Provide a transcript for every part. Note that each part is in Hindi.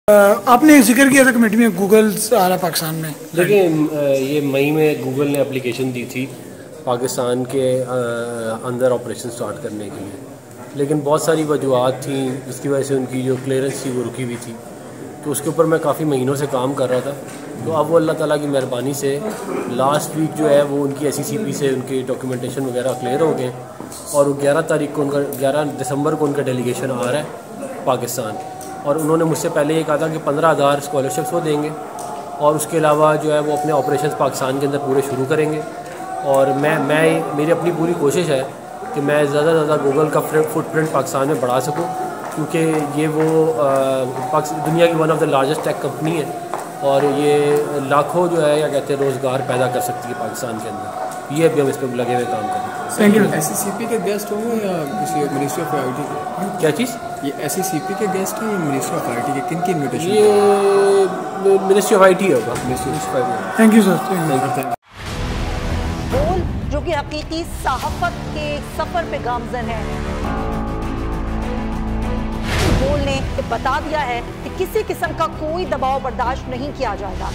आपने जिक्र किया था कमेटी में गूगल आ रहा पाकिस्तान में। देखिए ये मई में गूगल ने एप्लीकेशन दी थी पाकिस्तान के अंदर ऑपरेशन स्टार्ट करने के लिए, लेकिन बहुत सारी वजूहत थी जिसकी वजह से उनकी जो क्लियरेंस थी वो रुकी हुई थी। तो उसके ऊपर मैं काफ़ी महीनों से काम कर रहा था। तो अब वो अल्लाह ताला की मेहरबानी से लास्ट वीक जो है वो उनकी SECP से उनकी डॉक्यूमेंटेशन वगैरह क्लियर हो गए और 11 दिसंबर को उनका डेलीगेशन आ रहा है पाकिस्तान। और उन्होंने मुझसे पहले ये कहा था कि 15,000 स्कॉलरशिप्स वो देंगे और उसके अलावा जो है वो अपने ऑपरेशंस पाकिस्तान के अंदर पूरे शुरू करेंगे। और मेरी अपनी पूरी कोशिश है कि मैं ज़्यादा से ज़्यादा गूगल का फुटप्रिंट पाकिस्तान में बढ़ा सकूं, क्योंकि ये वो दुनिया की one of the largest tech company है और ये लाखों जो है या कहते हैं रोज़गार पैदा कर सकती है पाकिस्तान के अंदर। ये अभी हम इस पर लगे हुए काम करें। Thank you. SECP के गेस्ट होंगे या किसी मिनिस्ट्री ऑफ IT के? क्या चीज़? ये SECP के गेस्ट हैं या मिनिस्ट्री ऑफ IT के? किन की इन्विटेशन? ये मिनिस्ट्री ऑफ IT होगा। Thank you sir. बोल जो कि हकीकी सहाफत के सफर पे गामजन है, बोल ने बता दिया है कि किसी किस्म का कोई दबाव बर्दाश्त नहीं किया जाएगा।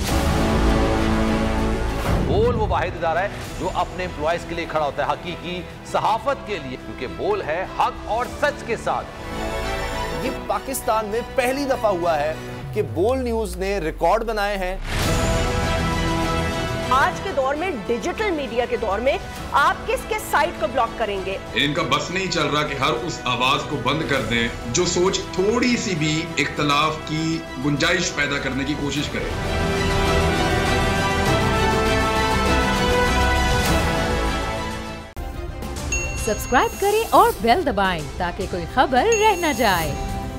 बोल वो वाहिद इदारा है जो अपने एम्प्लॉयज के लिए खड़ा होता है, हकीकी सहाफत के लिए, क्योंकि बोल है हक और सच के साथ। ये पाकिस्तान में पहली दफा हुआ है कि बोल न्यूज ने रिकॉर्ड बनाए हैं। आज के दौर में, डिजिटल मीडिया के दौर में, आप किसके साइट को ब्लॉक करेंगे? इनका बस नहीं चल रहा कि हर उस आवाज को बंद कर दें जो सोच थोड़ी सी भी इख्तलाफ की गुंजाइश पैदा करने की कोशिश करे। सब्सक्राइब करें और बेल दबाएं ताकि कोई खबर रह न जाए।